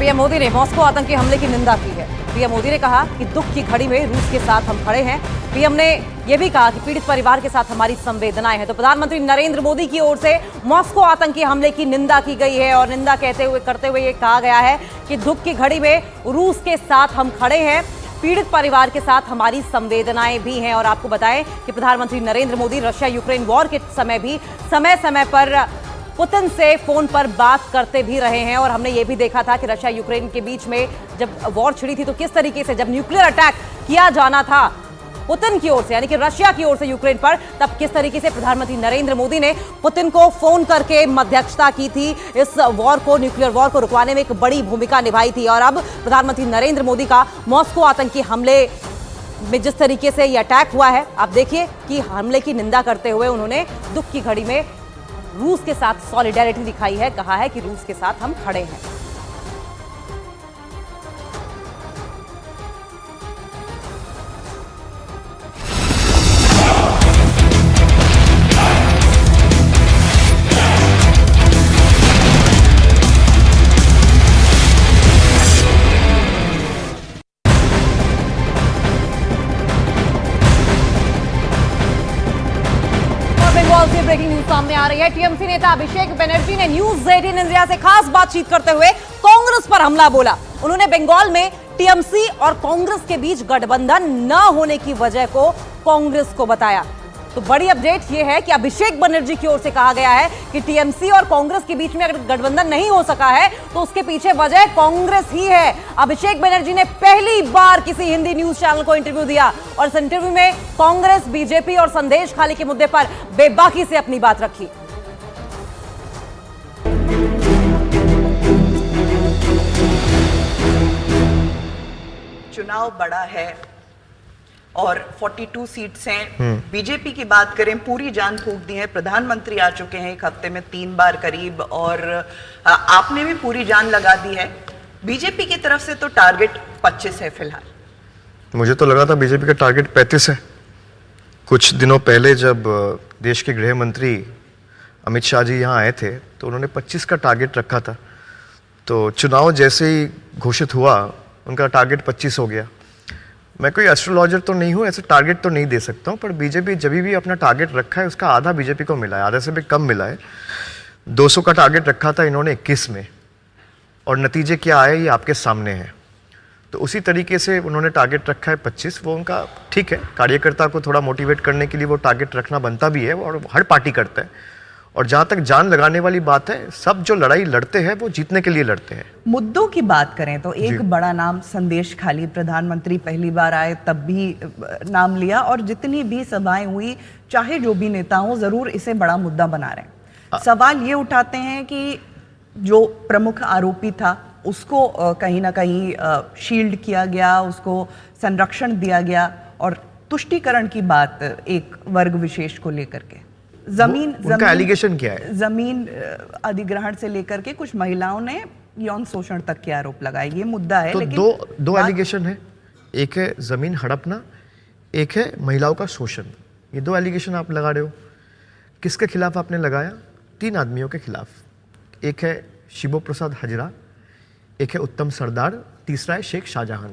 PM Modi ने Moscow आतंकी हमले की निंदा की है। पीएम मोदी ने कहा कि दुख की घड़ी में रूस के साथ हम खड़े हैं। पीएम ने यह भी कहा कि पीड़ित परिवार के साथ हमारी संवेदनाएं हैं। तो प्रधानमंत्री नरेंद्र मोदी की ओर से मॉस्को आतंकी हमले की निंदा की गई है और निंदा करते हुए ये कहा गया है कि दुख की घड़ी में रूस के साथ हम खड़े हैं, पीड़ित परिवार के साथ हमारी संवेदनाएं भी हैं। और आपको बताएं कि प्रधानमंत्री Narendra Modi Russia Ukraine war के समय भी समय समय पर पुतिन से फोन पर बात करते भी रहे हैं। और हमने ये भी देखा था कि रशिया यूक्रेन के बीच में जब वॉर छिड़ी थी तो किस तरीके से जब न्यूक्लियर अटैक किया जाना था पुतिन की ओर से, यानी कि रशिया की ओर से यूक्रेन पर, तब किस तरीके से प्रधानमंत्री नरेंद्र मोदी ने पुतिन को फोन करके मध्यस्थता की थी, इस वॉर को, न्यूक्लियर वॉर को रुकवाने में एक बड़ी भूमिका निभाई थी। और अब प्रधानमंत्री नरेंद्र मोदी का मॉस्को आतंकी हमले में जिस तरीके से यह अटैक हुआ है, आप देखिए कि हमले की निंदा करते हुए उन्होंने दुख की घड़ी में रूस के साथ सॉलिडेरिटी दिखाई है, कहा है कि रूस के साथ हम खड़े हैं। बंगाल से ब्रेकिंग न्यूज सामने आ रही है। टीएमसी नेता अभिषेक बनर्जी ने न्यूज 18 इंडिया से खास बातचीत करते हुए कांग्रेस पर हमला बोला। उन्होंने बंगाल में टीएमसी और कांग्रेस के बीच गठबंधन न होने की वजह को कांग्रेस को बताया। तो बड़ी अपडेट यह है कि अभिषेक बनर्जी की ओर से कहा गया है कि टीएमसी और कांग्रेस के बीच में अगर गठबंधन नहीं हो सका है तो उसके पीछे वजह कांग्रेस ही है। अभिषेक बनर्जी ने पहली बार किसी हिंदी न्यूज चैनल को इंटरव्यू दिया और इस इंटरव्यू में कांग्रेस, बीजेपी और संदेश खाली के मुद्दे पर बेबाकी से अपनी बात रखी। चुनाव बड़ा है और 42 सीट्स हैं। बीजेपी की बात करें, पूरी जान फूंक दी है। प्रधानमंत्री आ चुके हैं एक हफ्ते में 3 बार करीब, और आपने भी पूरी जान लगा दी है। बीजेपी की तरफ से तो टारगेट 25 है फिलहाल। मुझे तो लगा था बीजेपी का टारगेट 35 है। कुछ दिनों पहले जब देश के गृह मंत्री अमित शाह जी यहाँ आए थे तो उन्होंने 25 का टारगेट रखा था। तो चुनाव जैसे ही घोषित हुआ उनका टारगेट 25 हो गया। मैं कोई एस्ट्रोलॉजर तो नहीं हूँ, ऐसे टारगेट तो नहीं दे सकता हूँ, पर बीजेपी जब भी अपना टारगेट रखा है उसका आधा बीजेपी को मिला है, आधे से भी कम मिला है। 200 का टारगेट रखा था इन्होंने 21 में, और नतीजे क्या आए ये आपके सामने हैं। तो उसी तरीके से उन्होंने टारगेट रखा है 25। वो उनका ठीक है, कार्यकर्ता को थोड़ा मोटिवेट करने के लिए वो टारगेट रखना बनता भी है और हर पार्टी करता है। और जहाँ तक जान लगाने वाली बात है, सब जो लड़ाई लड़ते हैं वो जीतने के लिए लड़ते हैं। मुद्दों की बात करें तो एक बड़ा नाम संदेश खाली, प्रधानमंत्री पहली बार आए तब भी नाम लिया, और जितनी भी सभाएं हुई, चाहे जो भी नेता हो, जरूर इसे बड़ा मुद्दा बना रहे हैं। सवाल ये उठाते हैं कि जो प्रमुख आरोपी था उसको कहीं ना कहीं शील्ड किया गया, उसको संरक्षण दिया गया, और तुष्टीकरण की बात एक वर्ग विशेष को लेकर के उनका एलिगेशन क्या है? जमीन अधिग्रहण से लेकर के कुछ महिलाओं ने यौन शोषण तक के आरोप लगाए, ये मुद्दा है। तो लेकिन दो एलिगेशन है, एक है जमीन हड़पना, एक है महिलाओं का शोषण। ये 2 एलिगेशन आप लगा रहे हो। किसके खिलाफ आपने लगाया? 3 आदमियों के खिलाफ। एक है शिबो प्रसाद हजरा, एक है उत्तम सरदार, तीसरा है शेख शाहजहां।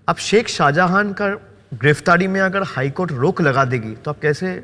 अब शेख शाहजहां का गिरफ्तारी में अगर हाईकोर्ट रोक लगा देगी तो आप कैसे